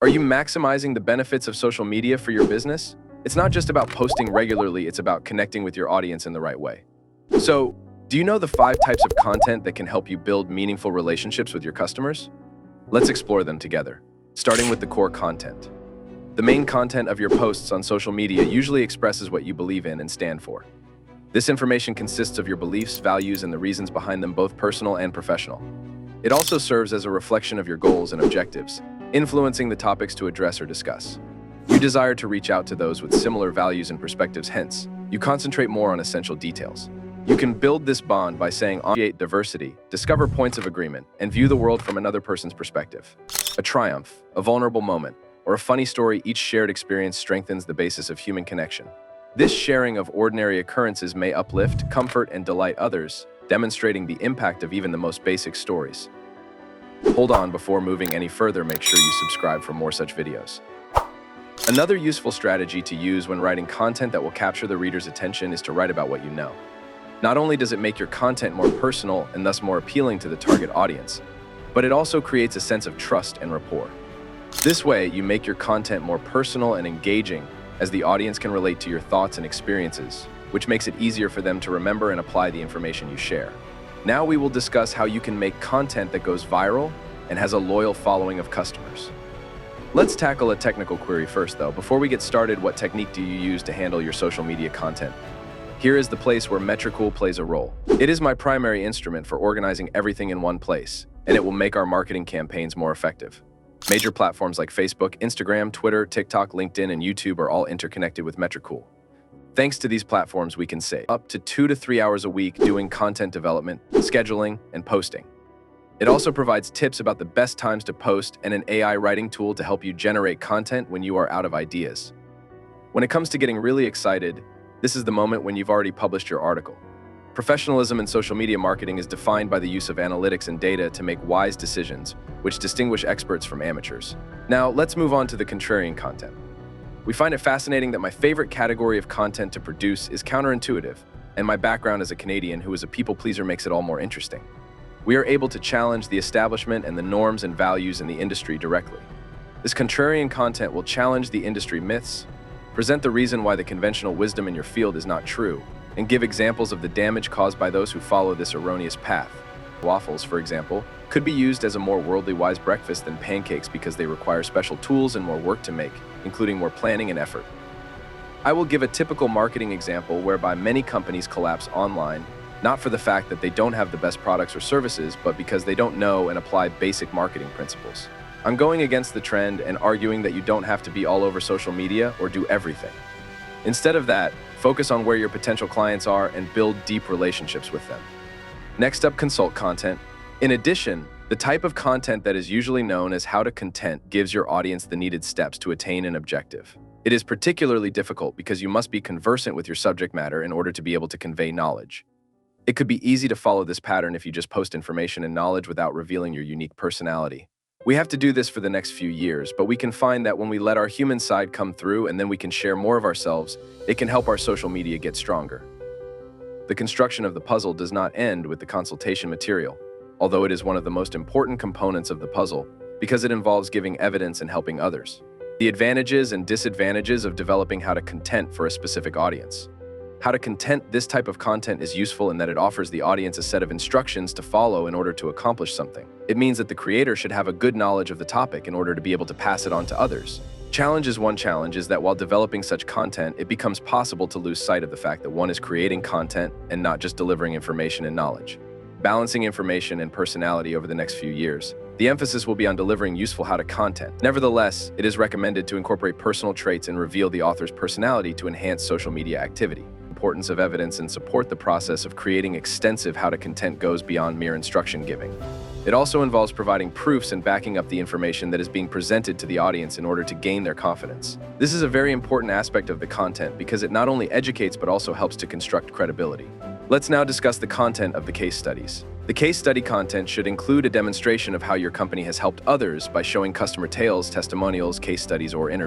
Are you maximizing the benefits of social media for your business? It's not just about posting regularly, it's about connecting with your audience in the right way. So, do you know the 5 types of content that can help you build meaningful relationships with your customers? Let's explore them together, starting with the core content. The main content of your posts on social media usually expresses what you believe in and stand for. This information consists of your beliefs, values, and the reasons behind them, both personal and professional. It also serves as a reflection of your goals and objectives, influencing the topics to address or discuss. You desire to reach out to those with similar values and perspectives, hence, you concentrate more on essential details. You can build this bond by saying, create diversity, discover points of agreement, and view the world from another person's perspective. A triumph, a vulnerable moment, or a funny story, each shared experience strengthens the basis of human connection. This sharing of ordinary occurrences may uplift, comfort, and delight others, demonstrating the impact of even the most basic stories. Hold on, before moving any further, make sure you subscribe for more such videos. Another useful strategy to use when writing content that will capture the reader's attention is to write about what you know. Not only does it make your content more personal and thus more appealing to the target audience, but it also creates a sense of trust and rapport. This way, you make your content more personal and engaging, as the audience can relate to your thoughts and experiences, which makes it easier for them to remember and apply the information you share. Now we will discuss how you can make content that goes viral and has a loyal following of customers. Let's tackle a technical query first, though. Before we get started, what technique do you use to handle your social media content? Here is the place where Metricool plays a role. It is my primary instrument for organizing everything in one place, and it will make our marketing campaigns more effective. Major platforms like Facebook, Instagram, Twitter, TikTok, LinkedIn, and YouTube are all interconnected with Metricool. Thanks to these platforms, we can save up to 2 to 3 hours a week doing content development, scheduling, and posting. It also provides tips about the best times to post and an AI writing tool to help you generate content when you are out of ideas. When it comes to getting really excited, this is the moment when you've already published your article. Professionalism in social media marketing is defined by the use of analytics and data to make wise decisions, which distinguish experts from amateurs. Now, let's move on to the contrarian content. We find it fascinating that my favorite category of content to produce is counterintuitive, and my background as a Canadian who is a people pleaser makes it all more interesting. We are able to challenge the establishment and the norms and values in the industry directly. This contrarian content will challenge the industry myths, present the reason why the conventional wisdom in your field is not true, and give examples of the damage caused by those who follow this erroneous path. Waffles, for example, could be used as a more worldly wise breakfast than pancakes because they require special tools and more work to make, including more planning and effort. I will give a typical marketing example whereby many companies collapse online, not for the fact that they don't have the best products or services, but because they don't know and apply basic marketing principles. I'm going against the trend and arguing that you don't have to be all over social media or do everything. Instead of that, focus on where your potential clients are and build deep relationships with them. Next up, consult content. In addition, the type of content that is usually known as how to content gives your audience the needed steps to attain an objective. It is particularly difficult because you must be conversant with your subject matter in order to be able to convey knowledge. It could be easy to follow this pattern if you just post information and knowledge without revealing your unique personality. We have to do this for the next few years, but we can find that when we let our human side come through and then we can share more of ourselves, it can help our social media get stronger. The construction of the puzzle does not end with the consultation material, although it is one of the most important components of the puzzle because it involves giving evidence and helping others. The advantages and disadvantages of developing how to content for a specific audience. How to content this type of content is useful in that it offers the audience a set of instructions to follow in order to accomplish something. It means that the creator should have a good knowledge of the topic in order to be able to pass it on to others. One challenge is that while developing such content, it becomes possible to lose sight of the fact that one is creating content and not just delivering information and knowledge. Balancing information and personality over the next few years, the emphasis will be on delivering useful how-to content. Nevertheless, it is recommended to incorporate personal traits and reveal the author's personality to enhance social media activity. Importance of evidence and support the process of creating extensive how-to content goes beyond mere instruction giving. It also involves providing proofs and backing up the information that is being presented to the audience in order to gain their confidence. This is a very important aspect of the content because it not only educates but also helps to construct credibility. Let's now discuss the content of the case studies. The case study content should include a demonstration of how your company has helped others by showing customer tales, testimonials, case studies, or interviews.